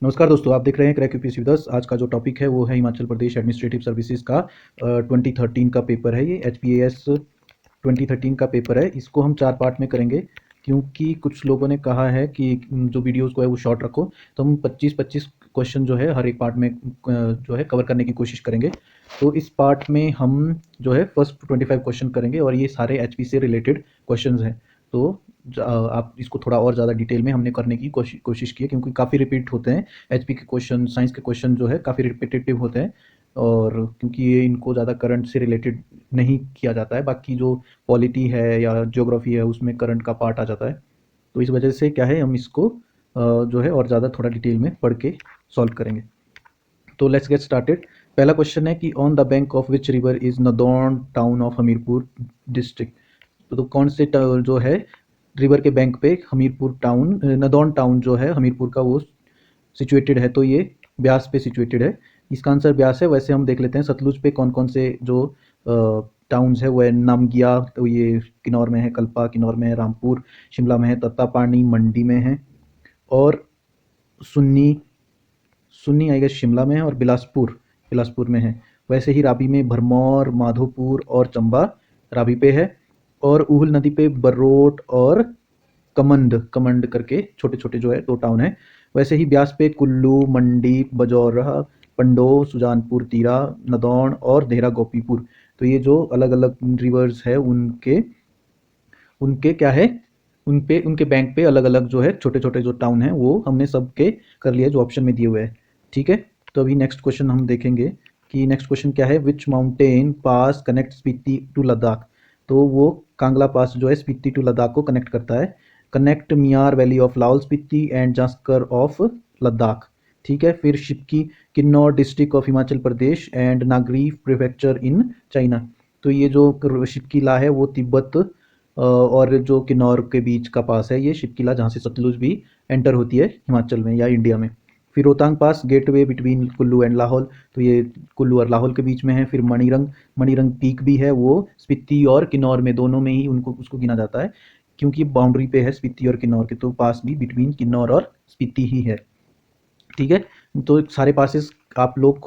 नमस्कार दोस्तों, आप देख रहे हैं क्रैक यूपीएससी 10। आज का जो टॉपिक है वो है हिमाचल प्रदेश एडमिनिस्ट्रेटिव सर्विसेज का 2013 का पेपर है। ये HPAS 2013 का पेपर है। इसको हम 4 पार्ट में करेंगे क्योंकि कुछ लोगों ने कहा है कि जो वीडियोस को है वो शॉर्ट रखो, तो हम 25-25 क्वेश्चन जो है हर एक पार्ट में जो है कवर करने की कोशिश करेंगे। तो इस पार्ट में हम जो है फर्स्ट 25 क्वेश्चन करेंगे और ये सारे HP से रिलेटेड क्वेश्चन हैं। तो आप इसको थोड़ा और ज़्यादा डिटेल में हमने करने की कोशिश की है क्योंकि काफ़ी रिपीट होते हैं। HP के क्वेश्चन, साइंस के क्वेश्चन जो है काफ़ी रिपीटेटिव होते हैं और क्योंकि ये इनको ज़्यादा करंट से रिलेटेड नहीं किया जाता है। बाकी जो पॉलिटी है या ज्योग्राफी है उसमें करंट का पार्ट आ जाता है। तो इस वजह से क्या है, हम इसको जो है और ज़्यादा थोड़ा डिटेल में पढ़ के सॉल्व करेंगे। तो लेट्स गेट स्टार्टेड। पहला क्वेश्चन है कि on the bank of which river is Nadaun town of Hamirpur district. तो कौन से जो है रिवर के बैंक पे हमीरपुर टाउन, नदौन टाउन जो है हमीरपुर का, वो सिचुएटेड है। तो ये ब्यास पे सिचुएटेड है। इसका आंसर ब्यास है। वैसे हम देख लेते हैं सतलुज पे कौन कौन से जो टाउन्स है वो है नामगिया, तो ये किन्नौर में है, कल्पा किन्नौर में है, रामपुर शिमला में है, तत्तापानी मंडी में है, और सुन्नी सुन्नी आई गेस शिमला में है, और बिलासपुर बिलासपुर में है। वैसे ही रावी में भरमौर, माधोपुर और चंबा रावी पे है, और ऊहल नदी पे बरोट और कमंड कमंड करके छोटे छोटे जो है 2 टाउन है। वैसे ही ब्यास पे कुल्लू, मंडी, बजौरा, पंडो, सुजानपुर तीरा, नदौन और देहरा गोपीपुर। तो ये जो अलग अलग रिवर्स है उनके उनके क्या है, उन पे उनके बैंक पे अलग अलग जो है छोटे छोटे जो टाउन है वो हमने सबके कर लिए जो ऑप्शन में दिए हुए हैं। ठीक है। तो अभी नेक्स्ट क्वेश्चन हम देखेंगे कि नेक्स्ट क्वेश्चन क्या है, which mountain pass connect Spiti to Ladakh. तो वो कांगला पास जो है स्पीति टू लद्दाख को कनेक्ट करता है। Connect Miyar valley of Lahaul Spiti and Zanskar of Ladakh. ठीक है। फिर Shipki Kinnaur district of Himachal Pradesh and Ngari prefecture in China. तो ये जो शिपकीला है वो तिब्बत और जो किन्नौर के बीच का पास है, ये शिपकीला, जहाँ से सतलुज भी एंटर होती है हिमाचल में या इंडिया में। फिर Rohtang pass gateway between Kullu and Lahaul. तो ये कुल्लू और लाहौल के बीच में है। फिर मणिरंग मणिरंग पीक भी है, वो स्पीति और किन्नौर में दोनों में ही उनको उसको गिना जाता है क्योंकि बाउंड्री पे है स्पीति और किन्नौर के। तो पास भी बिटवीन किन्नौर और स्पीति ही है। ठीक है। तो सारे पासेस आप लोग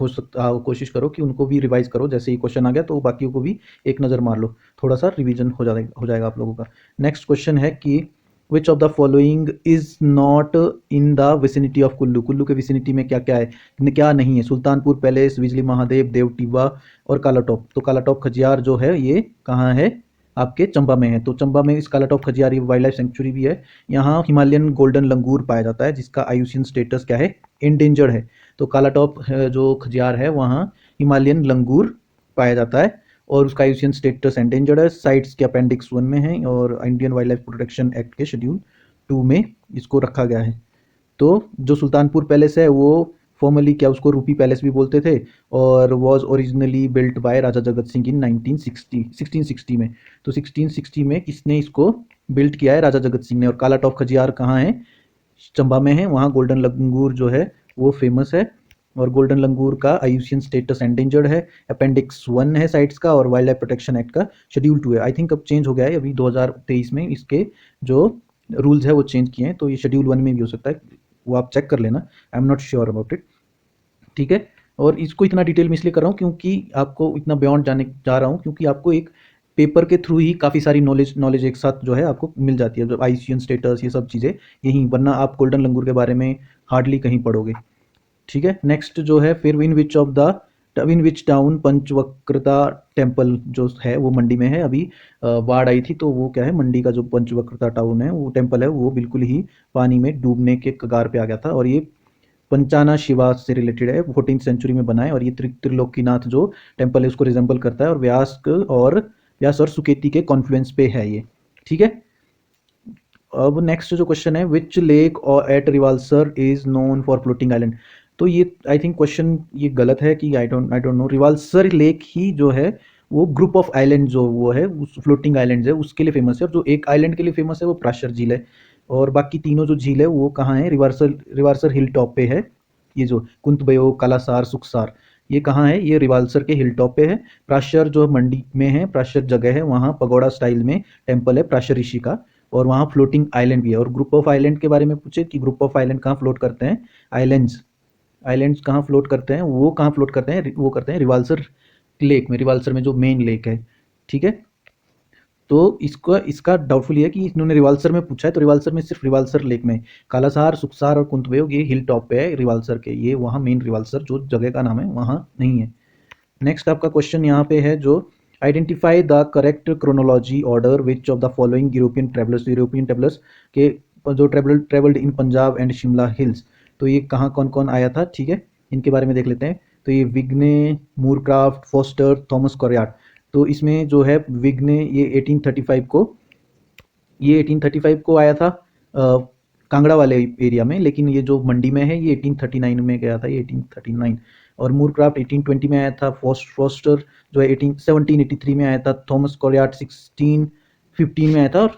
कोशिश करो कि उनको भी रिवाइज करो। जैसे ही क्वेश्चन आ गया तो बाकियों को भी एक नज़र मार लो, थोड़ा सा रिवीजन हो जाएगा आप लोगों का। नेक्स्ट क्वेश्चन है कि which of the following is not in the vicinity of Kullu. Kullu के विसिनिटी में क्या क्या है, क्या नहीं है। सुल्तानपुर पैलेस, बिजली महादेव, देवटिवा और कालाटॉप। तो कालाटॉप खजियार जो है ये कहाँ है, आपके चंबा में है। तो चंबा में इस कालाटॉप खजियार वाइल्ड लाइफ सेंचुरी भी है। यहाँ हिमालयन गोल्डन लंगूर पाया जाता है जिसका आयुसियन स्टेटस क्या है, इंडेंजर्ड है। तो कालाटॉप जो खजियार है वहाँ हिमालयन लंगूर पाया जाता है और उसका आयुसियन स्टेटस एंडेंजर्ड है। साइट्स के अपेंडिक्स 1 में है और Indian wild life protection act के शेड्यूल 2 में इसको रखा गया है। तो जो सुल्तानपुर पैलेस है वो फॉर्मली क्या, उसको रूपी पैलेस भी बोलते थे और वॉज ओरिजिनली बिल्ट बाय राजा जगत सिंह इन 1660 में। तो 1660 में किसने इसको बिल्ट किया है, राजा जगत सिंह ने। और कालाटॉप खजियार कहाँ है, चंबा में है। वहाँ गोल्डन लंगूर जो है वो फेमस है और गोल्डन लंगूर का आयुसियन स्टेटस एंडेंजर्ड है। अपेंडिक्स 1 है साइट्स का और वाइल्ड लाइफ प्रोटेक्शन एक्ट का शेड्यूल 2 है। आई थिंक अब चेंज हो गया है, अभी 2023 में इसके जो रूल्स है वो चेंज किए हैं। तो ये शेड्यूल 1 में भी हो सकता है, वो आप चेक कर लेना। I am not sure about it. ठीक है। और इसको इतना डिटेल में इसलिए कर रहा हूँ क्योंकि आपको इतना बियॉन्ड जाने जा रहा हूँ क्योंकि आपको एक पेपर के थ्रू ही काफ़ी सारी नॉलेज एक साथ जो है आपको मिल जाती है, जो आइसियन स्टेटस ये सब चीज़ें यहीं, वरना आप गोल्डन लंगूर के बारे में हार्डली कहीं पढ़ोगे। ठीक है। नेक्स्ट जो है, फिर इन विच टाउन पंचवक्रता टेम्पल जो है वो मंडी में है। अभी बाढ़ आई थी तो वो क्या है, मंडी का जो पंचवक्रता टाउन है वो टेम्पल है वो बिल्कुल ही पानी में डूबने के कगार पे आ गया था। और ये पंचाना शिवा से रिलेटेड है, 14th सेंचुरी में बना है। और ये त्रिलोकीनाथ जो टेम्पल है उसको रिजेंबल करता है और व्यास और सुकेती के कॉन्फ्लुएंस पे है ये। ठीक है। अब नेक्स्ट जो क्वेश्चन है, विच लेक और at Rewalsar is known for floating island. तो ये आई थिंक क्वेश्चन ये गलत है कि I don't know. Rewalsar lake ही जो है वो ग्रुप ऑफ आइलैंड जो वो है उस फ्लोटिंग आइलैंड है उसके लिए फेमस है। और जो एक आइलैंड के लिए फेमस है वो प्राशर झील है। और बाकी तीनों जो झील है वो कहाँ है, रिवाल्सर हिल टॉप पे है। ये जो कुंतबयो, कालासार, सुखसार, ये कहाँ है, ये रिवाल्सर के हिल टॉप पे है। प्राशर जो मंडी में है, प्राशर जगह है, वहाँ पगोड़ा स्टाइल में टेम्पल है प्राशर ऋषि का। और वहाँ फ्लोटिंग आइलैंड भी है। और ग्रुप ऑफ आइलैंड के बारे में पूछे कि ग्रुप ऑफ आइलैंड कहाँ फ्लोट करते हैं, आइलैंड्स आइलैंड्स कहाँ फ्लोट करते हैं, वो कहाँ फ्लोट करते हैं, वो करते हैं रिवाल्सर लेक में, रिवाल्सर में जो मेन लेक है। ठीक है, तो इसको इसका डाउटफुल ये है कि इन्होंने रिवाल्सर में पूछा है, तो रिवाल्सर में सिर्फ रिवाल्सर लेक में, कालासार, सुखसार और कुंतवेग ये हिल टॉप पे है रिवाल्सर के, ये वहाँ मेन रिवाल्सर जो जगह का नाम है वहाँ नहीं है। नेक्स्ट आपका क्वेश्चन यहाँ पे है जो identify the correct chronology order which of the following European travellers के जो travelled in Punjab and Shimla hills, तो ये कहाँ कौन कौन आया था। ठीक है, इनके बारे में देख लेते हैं। तो ये विग्ने, मूरक्राफ्ट, फोस्टर, थॉमस कॉरियाट। तो इसमें जो है विग्ने ये 1835 को, ये 1835 को आया था कांगड़ा वाले एरिया में, लेकिन ये जो मंडी में है ये 1839 में गया था, ये 1839। और मूरक्राफ्ट 1820 में आया था, फोस्टर जो है 1783 में आया था, थॉमस कॉरियाट 1615 में आया था, और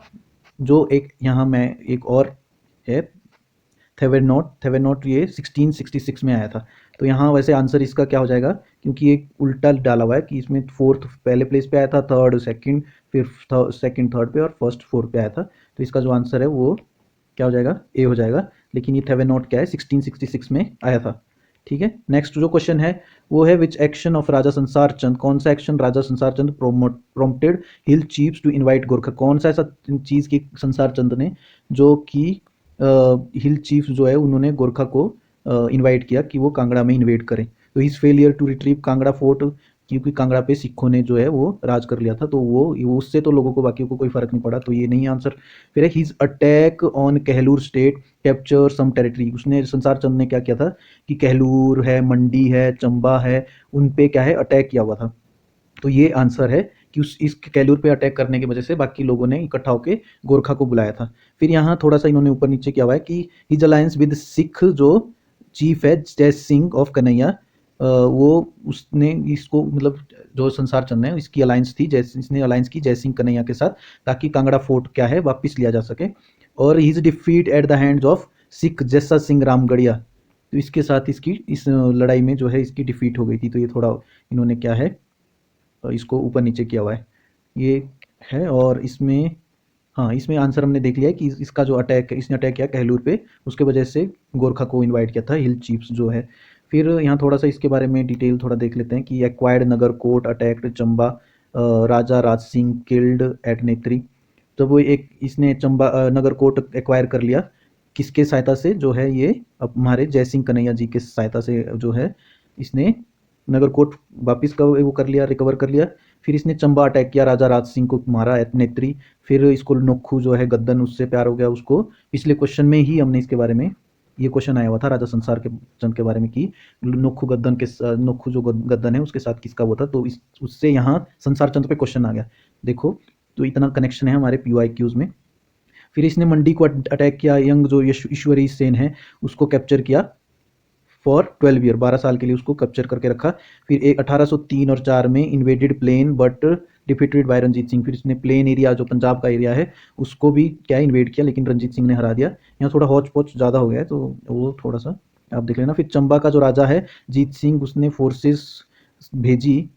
जो एक यहाँ में एक और है थेवेनॉट ये 1666 में आया था। तो यहाँ वैसे आंसर इसका क्या हो जाएगा, क्योंकि एक उल्टा डाला हुआ है कि इसमें फोर्थ पहले प्लेस पे आया था, थर्ड सेकंड, फिर सेकंड थर्ड पे और फर्स्ट फोर्थ पे आया था। तो इसका जो आंसर है वो क्या हो जाएगा, ए हो जाएगा। लेकिन ये थेवेनॉट क्या है 1666 में आया था। ठीक है, नेक्स्ट जो क्वेश्चन है वो है विच एक्शन ऑफ राजा संसार चंद, कौन सा एक्शन राजा संसार चंद प्रोम्प्टेड हिल चीफ्स टू इनवाइट गोरखा, कौन सा ऐसा चीज़ की संसार चंद ने जो कि हिल चीफ्स जो है उन्होंने गोरखा को इनवाइट किया कि वो कांगड़ा में इन्वेड करें। तो his failure to retrieve Kangra fort, क्योंकि कांगड़ा पे सिखों ने जो है वो राज कर लिया था, तो वो उससे तो लोगों को बाकियों को कोई फर्क नहीं पड़ा, तो ये नहीं आंसर। फिर है his attack on Kahlur state capture some territory, उसने संसार चंद ने क्या किया था कि कहलूर है, मंडी है, चंबा है, उन पे क्या है अटैक किया हुआ था। तो ये आंसर है कि उस इस कैलूर पे अटैक करने की वजह से बाकी लोगों ने इकट्ठा होकर गोरखा को बुलाया था। फिर यहाँ थोड़ा सा इन्होंने ऊपर नीचे किया हुआ है कि हिज अलायंस विद सिख जो चीफ है जय सिंह ऑफ कन्हैया, वो उसने इसको मतलब जो संसार चंद है इसकी अलायंस थी, इसने अलायंस की जय सिंह कन्हैया के साथ, ताकि कांगड़ा फोर्ट क्या है वापस लिया जा सके। और his defeat at the hands of Sikh जैसा सिंह रामगढ़िया, तो इसके साथ इसकी इस लड़ाई में जो है इसकी डिफीट हो गई थी। तो ये थोड़ा इन्होंने क्या है इसको ऊपर नीचे किया हुआ है, ये है। और इसमें हाँ, इसमें आंसर हमने देख लिया है कि इसका जो अटैक है, इसने अटैक किया कहलूर पे, उसके वजह से गोरखा को इनवाइट किया था हिल चीफ्स जो है। फिर यहाँ थोड़ा सा इसके बारे में डिटेल थोड़ा देख लेते हैं कि एक्वायर्ड नगर कोट अटैक्ड चंबा, राजा राज सिंह किल्ड एट नेत्री। तो वो एक इसने चंबा नगर कोट एक्वायर कर लिया, किसके सहायता से, जो है ये अब हमारे जय सिंह कन्हैया जी के सहायता से जो है इसने नगरकोट वापिस का वो कर लिया, रिकवर कर लिया। फिर इसने चंबा अटैक किया, राजा राज सिंह को मारा नेत्री। फिर इसको नोखू जो है गद्दन, उससे प्यार हो गया उसको। पिछले क्वेश्चन में ही हमने इसके बारे में ये क्वेश्चन आया हुआ था राजा संसार के चंद के बारे में कि नोखू गद्दन के नोखू जो गद्दन है उसके साथ किसका वो था, तो इस उससे यहाँ संसार चंद पे क्वेश्चन आ गया। देखो तो इतना कनेक्शन है हमारे PYQs में। फिर इसने मंडी को अटैक किया, यंग जो ईश्वरी सेन है उसको कैप्चर किया फॉर 12 ईयर, 12 साल के लिए उसको कैप्चर करके रखा। फिर एक 1803 और 4 में invaded plain but defeated by Ranjit Singh, फिर इसने प्लेन एरिया जो पंजाब का एरिया है उसको भी क्या इन्वेड किया, लेकिन रंजीत सिंह ने हरा दिया। यहाँ थोड़ा हौच पौच ज़्यादा हो गया है तो वो थोड़ा सा आप देख लेना। फिर चंबा का जो राजा है जीत सिंह, उसने फोर्सेस भेजी,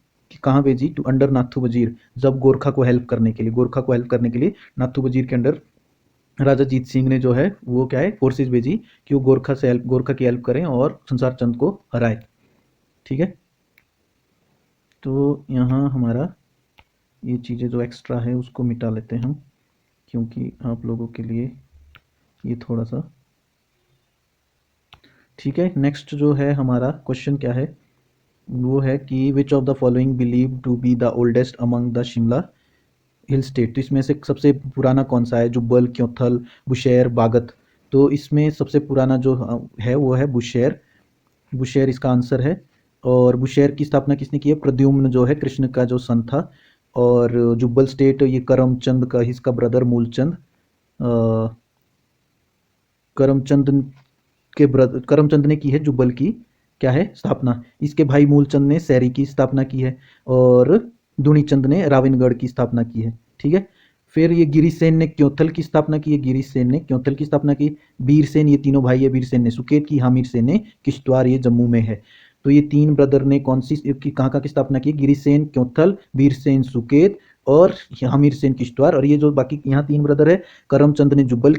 कहाँ भेजी, टू अंडर नाथू वजीर, जब गोरखा को हेल्प करने के लिए, गोरखा को हेल्प करने के लिए नाथू वजीर के अंडर राजा जीत सिंह ने जो है वो क्या है फोर्सेस भेजी कि वो गोरखा की हेल्प करें और संसार चंद को हराए। ठीक है, तो यहाँ हमारा ये चीज़ें जो एक्स्ट्रा है उसको मिटा लेते हैं हम, क्योंकि आप लोगों के लिए ये थोड़ा सा ठीक है। नेक्स्ट जो है हमारा क्वेश्चन क्या है, वो है कि which of the following believe to be the oldest among the Shimla hill state, तो इसमें से सबसे पुराना कौन सा है, जुब्बल, क्योंथल, बुशैर, बागत। तो इसमें सबसे पुराना जो है वो है बुशैर, बुशैर इसका आंसर है। और बुशैर की स्थापना किसने की है, प्रद्युम्न जो है कृष्ण का जो सन था। और जुब्बल स्टेट ये करमचंद का, इसका ब्रदर मूलचंद, करमचंद के ब्रदर, करमचंद ने की है जुब्बल की क्या है स्थापना, इसके भाई मूलचंद ने सैरी की स्थापना की है, और दुनीचंद ने रावणगढ़ की स्थापना की है। ठीक है, फिर ये गिरिसेन ने क्योंथल की स्थापना की है, गिरिसेन ने क्योंथल की स्थापना की। बीरसेन, ये तीनों भाई है, बीरसेन ने सुकेत की, हामिर सेन ने किश्तवाड़, ये जम्मू में है। तो ये तीन ब्रदर ने कौन सी की कहाँ की स्थापना की, गिरिसेन क्योंथल, बीरसेन सुकेत और हमीर सेन किश्तवाड़। और ये जो बाकी यहाँ 3 ब्रदर है, करमचंद ने जुब्बल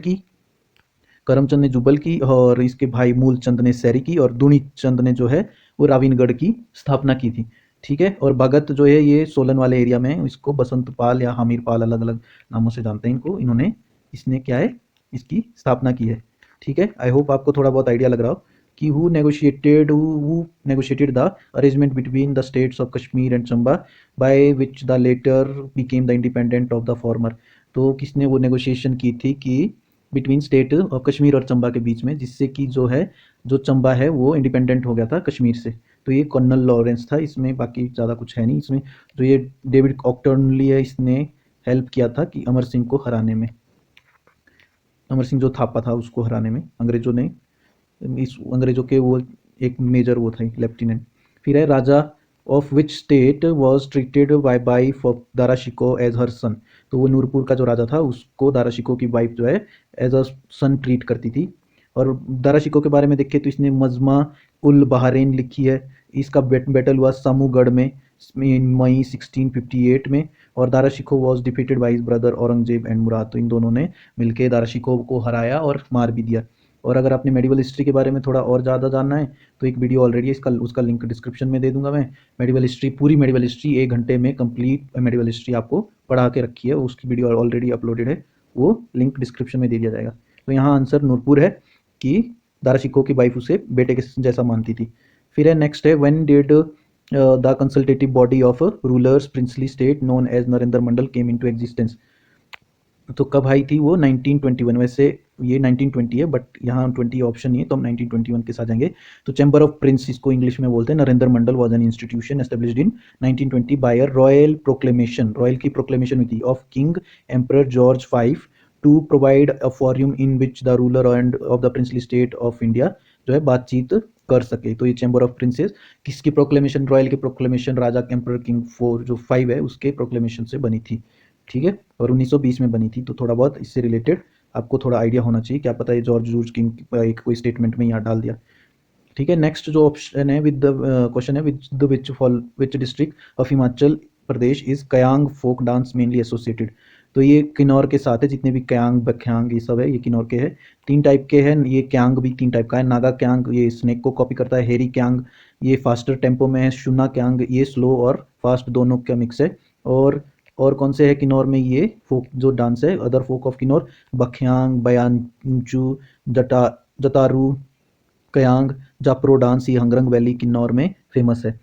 की और इसके भाई मूलचंद ने सैरी की और दुनी चंद ने जो है वो राविनगढ़ की स्थापना की थी। ठीक है, और भगत जो है ये सोलन वाले एरिया में है, इसको बसंत पाल या हमीर पाल अलग अलग नामों से जानते हैं इनको, इन्होंने इसने क्या है इसकी स्थापना की है। ठीक है, आई होप आपको थोड़ा बहुत आइडिया लग रहा हो कि who negotiated the arrangement between the states of Kashmir and Chamba by which the letter became the independent of the former. तो किसने वो नेगोशिएशन की थी कि बिटवीन स्टेट ऑफ कश्मीर और चंबा के बीच में, जिससे कि जो है जो चंबा है वो इंडिपेंडेंट हो गया था कश्मीर से। तो ये कर्नल लॉरेंस था, इसमें बाकी ज़्यादा कुछ है नहीं इसमें। जो ये डेविड ऑक्टर्नली है, इसने हेल्प किया था कि अमर सिंह को हराने में, अमर सिंह जो थापा था उसको हराने में अंग्रेजों ने, इस अंग्रेजों के वो एक मेजर वो था लेफ्टिनेंट। फिर है raja of which state was treated by wife of Dara Shikoh as her son. तो वो नूरपुर का जो राजा था उसको दारा शिको की वाइफ जो है एज अ सन ट्रीट करती थी। और दारा शिको के बारे में देखें तो इसने मजमा उल बहरेन लिखी है। इसका बैटल हुआ सामूगढ़ में मई 1658 में। और Dara Shikoh was defeated by his brother Aurangzeb and Murad. तो इन दोनों ने मिलकर दारा शिको को हराया और मार भी दिया। और अगर आपने मेडिवल हिस्ट्री के बारे में थोड़ा और ज़्यादा जानना है तो एक वीडियो ऑलरेडी है, इसका उसका लिंक डिस्क्रिप्शन में दे दूंगा मैं। मेडिवल हिस्ट्री, पूरी मेडिवल हिस्ट्री 1 घंटे में कंप्लीट मेडिवल हिस्ट्री आपको पढ़ा के रखी है, उसकी वीडियो ऑलरेडी अपलोडेड है, वो लिंक डिस्क्रिप्शन में दे दिया जाएगा। तो यहाँ आंसर नूरपुर है कि दारा शिकोह की वाइफ उसे बेटे के जैसा मानती थी। फिर है नेक्स्ट है when did the consultative body of rulers princely state known as Narendra Mandal came into existence. तो कब आई थी वो 1921। वैसे ये 1920 है बट यहाँ 20 ऑप्शन नहीं है, तो हम 1921 के साथ जाएंगे। तो चैम्बर ऑफ प्रिंस इसको इंग्लिश में बोलते हैं। Narendra Mandal was an institution established in 1920 by a royal proclamation, royal की प्रोक्लेमेशन हुई थी of king emperor George five to provide a forum in which the ruler and of the princely state of India जो है बातचीत कर सके। तो ये चैम्बर ऑफ प्रिंसेस किसकी प्रोक्लेमेशन, रॉयल की प्रोक्लेमेशन, राजा एम्परर किंग 4 जो 5 है उसके प्रोक्लेमेशन से बनी थी। ठीक है, और 1920 में बनी थी। तो थोड़ा बहुत इससे रिलेटेड आपको थोड़ा आइडिया होना चाहिए, क्या पता है जॉर्ज जूर्ज किंग एक कोई स्टेटमेंट में यहाँ डाल दिया। ठीक है, नेक्स्ट जो ऑप्शन है विद द क्वेश्चन है which district of Himachal Pradesh is Kayang folk dance mainly associated. तो ये किन्नौर के साथ है, जितने भी कयांग बख्यांग ये सब है ये किन्नौर के हैं। 3 टाइप के हैं, ये क्यांग भी 3 टाइप का है। नागा क्यांग ये स्नेक को कॉपी करता है, हेरी क्यांग ये फास्टर टेम्पो में है, शुना क्यांग ये स्लो और फास्ट दोनों का मिक्स है। और कौन से है किन्नौर में ये फोक जो डांस है, अदर फोक ऑफ किन्नौर, बख्यांग, बयानचू, जटा जतारू कयांग, जापरो डांस ये हंगरंग वैली किन्नौर में फेमस है।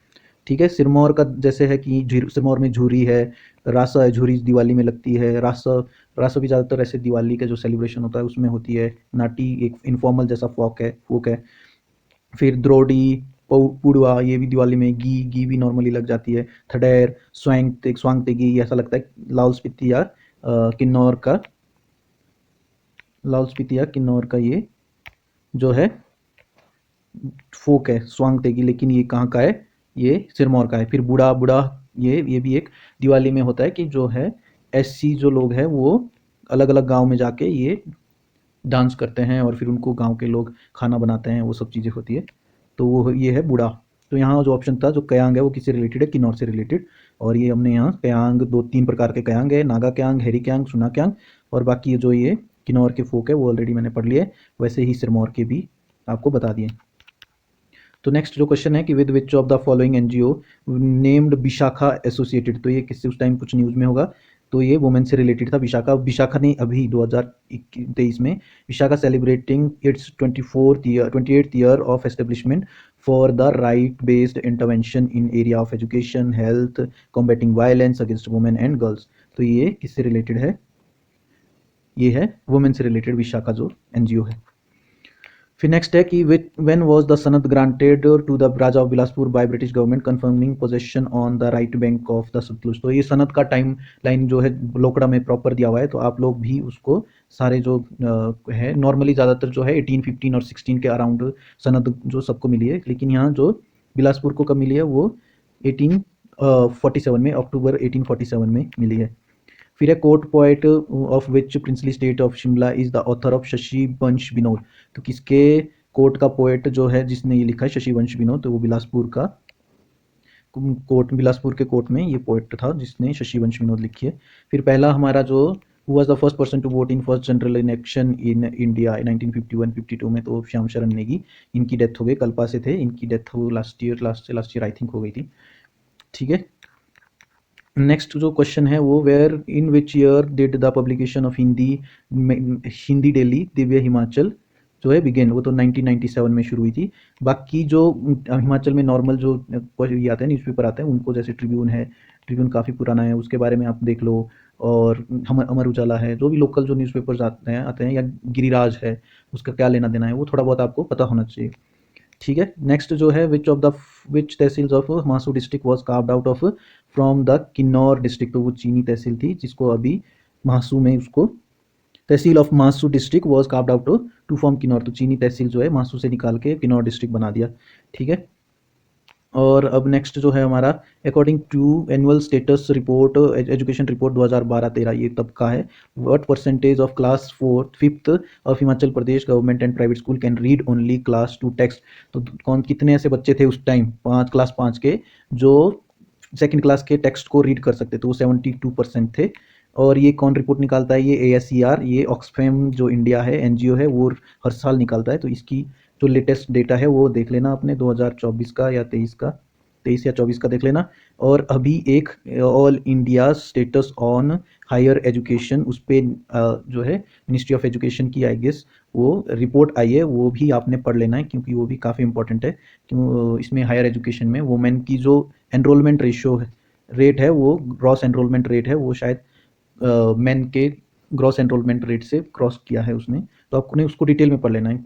ठीक है, सिरमौर का जैसे है कि सिरमौर में झूरी है, रासा है, झूरी दिवाली में लगती है, रासा रासा भी ज़्यादातर ऐसे दिवाली का जो सेलिब्रेशन होता है उसमें होती है। नाटी एक इनफॉर्मल जैसा फोक है। फिर द्रोडी पुड़वा ये भी दिवाली में, घी भी नॉर्मली लग जाती है। थडेर स्वांग तेगी ऐसा लगता है लाहौल स्पीति या किन्नौर का, लाहौल स्पीति या किन्नौर का ये जो है फोक है स्वांग तेगी, लेकिन ये कहाँ का है, ये सिरमौर का है। फिर बूढ़ा बूढ़ा ये भी एक दिवाली में होता है कि जो है एससी जो लोग हैं वो अलग अलग गांव में जाके ये डांस करते हैं और फिर उनको गांव के लोग खाना बनाते हैं, वो सब चीज़ें होती है। तो वो ये है बूढ़ा। तो यहाँ जो ऑप्शन था जो कयांग है वो किससे रिलेटेड है, किन्नौर से रिलेटेड। और ये हमने यहाँ कयांग 2-3 प्रकार के कयांग है, नागा कयांग, हेरी कयांग, सुना कयांग, और बाकी ये जो ये किन्नौर के फोक है वो ऑलरेडी मैंने पढ़ लिए। वैसे ही सिरमौर के भी आपको बता दिए। तो नेक्स्ट जो क्वेश्चन है कि with which of the following NGO named Vishakha associated. तो ये किससे उस टाइम कुछ न्यूज़ में होगा, तो ये वुमेन से रिलेटेड था। विशाखा ने अभी 2023 में Vishakha celebrating it's 28th year of establishment for the right based intervention in area of education, health, combating violence against women and girls. तो ये किससे रिलेटेड है, ये है वुमेन से रिलेटेड विशाखा जो एनजीओ है। फिर नेक्स्ट है कि when was the sanad granted to the raja of Bilaspur by British government confirming possession on the right bank of the Sutlej. तो ये सनद का टाइम लाइन जो है लोकड़ा में प्रॉपर दिया हुआ है, तो आप लोग भी उसको सारे जो है नॉर्मली ज़्यादातर जो है 1815 और 16 के अराउंड सनद जो सबको मिली है, लेकिन यहाँ जो बिलासपुर को कब मिली है वो 1847 में, अक्टूबर 1847 में मिली है। फिर है court poet of which princely state of Shimla is the author of Shashi वंश विनोद। तो किसके कोर्ट का पोएट जो है जिसने ये लिखा है शशि वंश विनोद, तो वो बिलासपुर का कोर्ट, बिलासपुर के कोर्ट में ये पोएट था जिसने शशिवंश विनोद लिखी है। फिर पहला हमारा जो who was the first person to vote in first general election in India 1951-52 में, तो श्याम शरण नेगी, इनकी डेथ हो गई, कल्पा से थे, इनकी डेथ हो लास्ट ईयर आई थिंक हो गई थी। ठीक है, नेक्स्ट जो क्वेश्चन है वो where in which year did the publication of Hindi daily Divya Himachal जो है बिगिन, वो तो 1997 में शुरू हुई थी। बाकी जो हिमाचल में नॉर्मल जो ये आते हैं न्यूज़पेपर आते हैं उनको, जैसे ट्रिब्यून है, ट्रिब्यून काफ़ी पुराना है, उसके बारे में आप देख लो, और अमर उजाला है, जो भी लोकल जो न्यूज़पेपर्स आते हैं या गिरिराज है, उसका क्या लेना देना है वो थोड़ा बहुत आपको पता होना चाहिए। ठीक है, नेक्स्ट जो है which tehsils of Masu district was carved out of from the Kinnaur district, तो वो चीनी तहसील थी जिसको अभी मासू में, उसको tehsil of Masu district was carved out to form Kinnaur, तो चीनी तहसील जो है मासू से निकाल के किन्नौर डिस्ट्रिक्ट बना दिया। ठीक है, और अब नेक्स्ट जो है हमारा according to annual status report education report 2012-13, ये तब का है, what percentage of class 4th-5th of Himachal Pradesh government and private school can read only class 2 text, तो कौन कितने ऐसे बच्चे थे उस टाइम क्लास 5 के जो सेकंड क्लास के टेक्स्ट को रीड कर सकते थे, वो 72% थे। और ये कौन रिपोर्ट निकालता है, ये ASER, ये ऑक्सफैम जो इंडिया है एनजीओ है, वो हर साल निकालता है। तो इसकी जो लेटेस्ट डेटा है वो देख लेना आपने 2024 का या 23 या 24 का देख लेना। और अभी एक all India status on higher education, उस पर जो है मिनिस्ट्री ऑफ एजुकेशन की आई गेस वो रिपोर्ट आई है, वो भी आपने पढ़ लेना है क्योंकि वो भी काफ़ी इंपॉर्टेंट है। क्यों इसमें हायर एजुकेशन में वुमेन की जो एनरोलमेंट रेट है, वो ग्रॉस एनरोलमेंट रेट है, वो शायद मेन के ग्रॉस एनरोलमेंट रेट से क्रॉस किया है उसने, तो आपने उसको डिटेल में पढ़ लेना है।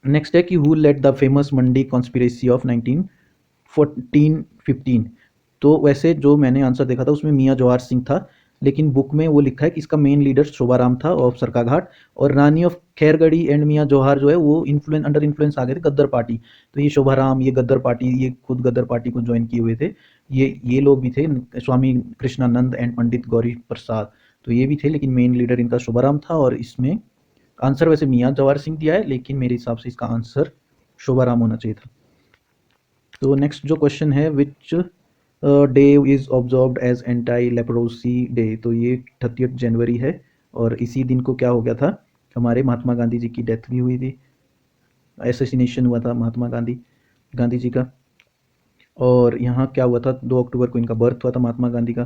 नेक्स्ट है कि who led the famous Mandi conspiracy of 1914-15, तो वैसे जो मैंने आंसर देखा था उसमें मियाँ जवाहर सिंह था, लेकिन बुक में वो लिखा है कि इसका मेन लीडर शोभाराम था ऑफ सरकाघाट, और रानी ऑफ खैरगढ़ी एंड मियाँ जवाहर जो है वो अंडर इन्फ्लुएंस आ गए थे गद्दर पार्टी, तो ये शोभाराम, ये गद्दर पार्टी, ये खुद गद्दर पार्टी को ज्वाइन किए हुए थे, ये लोग भी थे, स्वामी कृष्णानंद एंड पंडित गौरी प्रसाद, तो ये भी थे, लेकिन मेन लीडर इनका शोभाराम था। और इसमें आंसर वैसे मियाँ जवाहर सिंह दिया है, लेकिन मेरे हिसाब से इसका आंसर शोभाराम होना चाहिए था। तो नेक्स्ट जो क्वेश्चन है, which day is observed as anti leprosy day, तो ये 30 जनवरी है, और इसी दिन को क्या हो गया था, हमारे महात्मा गांधी जी की डेथ भी हुई थी, एसेसिनेशन हुआ था महात्मा गांधी जी का। और यहाँ क्या हुआ था, 2 अक्टूबर को इनका बर्थ हुआ था महात्मा गांधी का,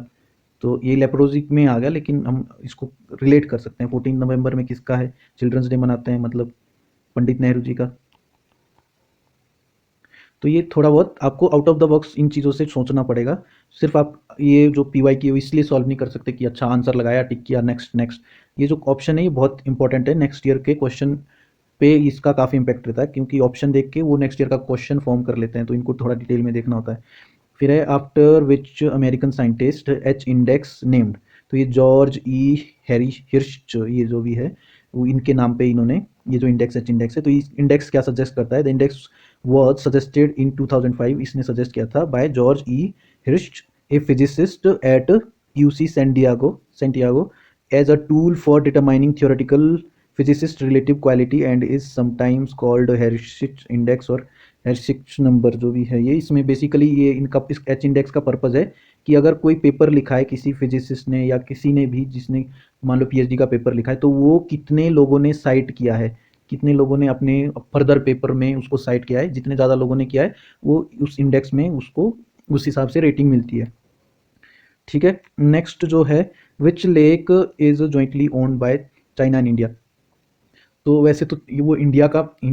तो ये लेप्रोसी में आ गया, लेकिन हम इसको रिलेट कर सकते हैं। 14 नवंबर में किसका है, चिल्ड्रंस डे मनाते हैं, मतलब पंडित नेहरू जी का। तो ये थोड़ा बहुत आपको out of the box in चीज़ों से सोचना पड़ेगा, सिर्फ आप ये जो PY की इसलिए सॉल्व नहीं कर सकते कि अच्छा आंसर लगाया, टिक किया, नेक्स्ट नेक्स्ट। ये जो ऑप्शन है ये बहुत इंपॉर्टेंट है, नेक्स्ट ईयर के क्वेश्चन पे इसका काफ़ी इंपैक्ट रहता है, क्योंकि ऑप्शन देख के वो नेक्स्ट ईयर का क्वेश्चन फॉर्म कर लेते हैं, तो इनको थोड़ा डिटेल में देखना होता है। फिर है after which American scientist H index named, तो ये जॉर्ज हिर्श, ये जो भी है वो इनके नाम पे इन्होंने ये जो इंडेक्स H इंडेक्स है, तो इस इंडेक्स क्या सजेस्ट करता है, the index was suggested in 2005, इसने सजेस्ट किया था by George Hirsch, a physicist at UC Santiago as a tool for determining theoretical physicist relative quality and is sometimes called Hershey index और Hershey number जो भी है। ये इसमें basically ये इनका इस H इंडेक्स का पर्पज़ है कि अगर कोई पेपर लिखा है किसी फिजिसिस्ट ने या किसी ने भी, जिसने मान लो PhD का पेपर लिखा है, तो वो कितने लोगों ने साइट किया है, कितने लोगों ने अपने फर्दर पेपर में उसको साइट किया है, जितने ज़्यादा लोगों ने किया है वो उस इंडेक्स में उसको उस हिसाब से रेटिंग मिलती है। ठीक है, नेक्स्ट जो है which lake is jointly owned by China and India, तो वैसे तो वो इंडिया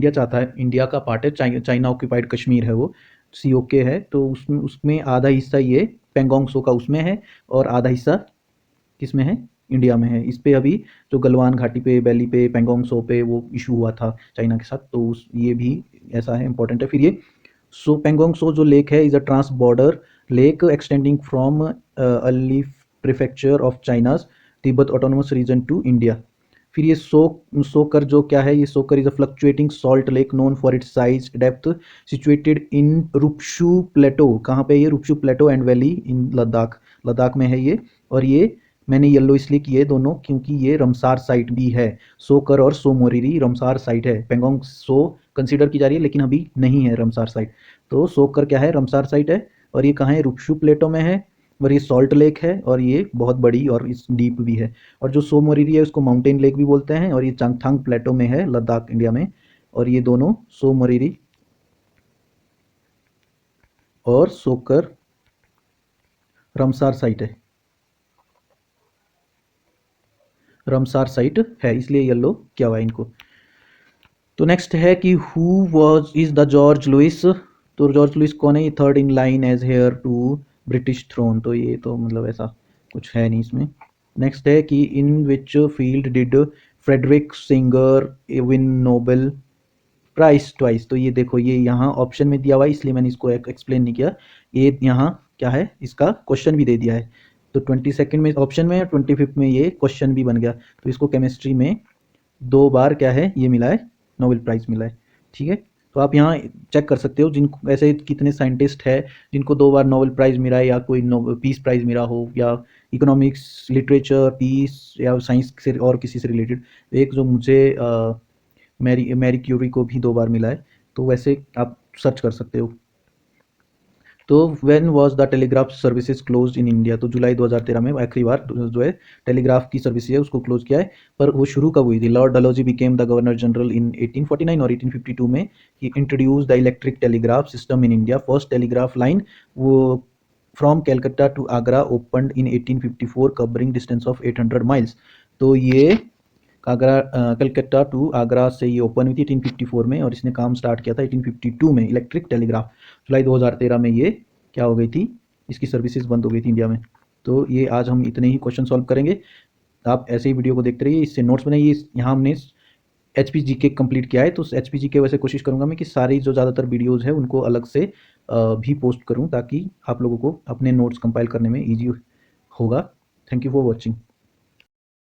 चाहता है, इंडिया का पार्ट है, चाइना ऑक्यूपाइड कश्मीर है वो, COK है, तो उसमें आधा हिस्सा ये पेंगोंग सो का उसमें है, और आधा हिस्सा किस में है, इंडिया में है। इस पे अभी जो गलवान घाटी पे, बैली पे, पेंगोंग सो पे वो इशू हुआ था चाइना के साथ, तो ये भी ऐसा है, इंपॉर्टेंट है। फिर ये पेंगोंग सो जो लेक है is a trans border lake extending from Ali prefecture of China's Tibet autonomous region to India. फिर ये सोकर जो क्या है, ये Tsokar is a fluctuating salt lake known for its size depth situated in Rupshu plateau, कहाँ पे ये, Rupshu plateau and valley in Ladakh में है ये, और ये मैंने येलो इसलिए किए दोनों क्योंकि ये रमसार साइट भी है। सोकर और सो मोरिरी रमसार साइट है। पेंगोंग सो कंसीडर की जा रही है लेकिन अभी नहीं है रमसार साइट। तो सोकर क्या है, रमसार साइट है। और ये कहाँ है, रुक्शु प्लेटो में है। और ये सॉल्ट लेक है और ये बहुत बड़ी और इस डीप भी है। और जो सो मोरिरी है उसको माउंटेन लेक भी बोलते हैं और ये चांगथांग प्लेटो में है, लद्दाख इंडिया में। और ये दोनों सो मोरिरी और सोकर रमसार साइट है, रमसार साइट है, इसलिए येलो क्या हुआ इनको। तो नेक्स्ट है कि who was is the George Louis. तो जॉर्ज लुइस कौन है, ये third in line as heir to British throne. तो ये तो मतलब ऐसा कुछ है नहीं इसमें। नेक्स्ट है कि in which field did Frederick Sanger win Nobel prize twice. तो ये देखो, ये यहाँ ऑप्शन में दिया हुआ है इसलिए मैंने इसको एक्सप्लेन नहीं किया। ये यहाँ क्या है, इसका क्वेश्चन भी दे दिया है। तो 22nd में ऑप्शन में, 25th में ये क्वेश्चन भी बन गया। तो इसको केमिस्ट्री में 2 बार क्या है ये मिला है, नोबेल प्राइज़ मिला है। ठीक है, तो आप यहाँ चेक कर सकते हो जिनको ऐसे कितने साइंटिस्ट है जिनको 2 बार नोबेल प्राइज़ मिला है, या कोई पीस प्राइज़ मिला हो, या इकोनॉमिक्स, लिटरेचर, पीस, या साइंस से और किसी से रिलेटेड। एक जो मुझे मैरी मैरी क्यूरी को भी 2 बार मिला है। तो वैसे आप सर्च कर सकते हो। तो when was the telegraph services closed in India. तो जुलाई 2013 में आखिरी बार जो है टेलीग्राफ की सर्विस है उसको क्लोज किया है। पर वो शुरू कब हुई थी, Lord Dalhousie became the governor general in 1849 और 1852 में ही introduce the electric telegraph system in India. First telegraph line वो from Calcutta to Agra opened in 1854 covering distance of 800 miles. तो ये आगरा कलकत्ता टू आगरा से ये ओपन हुई थी 1854 में और इसने काम स्टार्ट किया था 1852 में, इलेक्ट्रिक टेलीग्राफ। जुलाई 2013 में ये क्या हो गई थी, इसकी सर्विसेज बंद हो गई थी इंडिया में। तो ये आज हम इतने ही क्वेश्चन सॉल्व करेंगे। आप ऐसे ही वीडियो को देखते रहिए, इससे नोट्स बनाइए। यहाँ हमने एच पी जी के कम्प्लीट किया है, तो एच पी जी के वैसे कोशिश करूँगा मैं कि सारी जो ज़्यादातर वीडियोज़ है उनको अलग से भी पोस्ट करूँ ताकि आप लोगों को अपने नोट्स कंपाइल करने में ईजी होगा। Thank you for watching.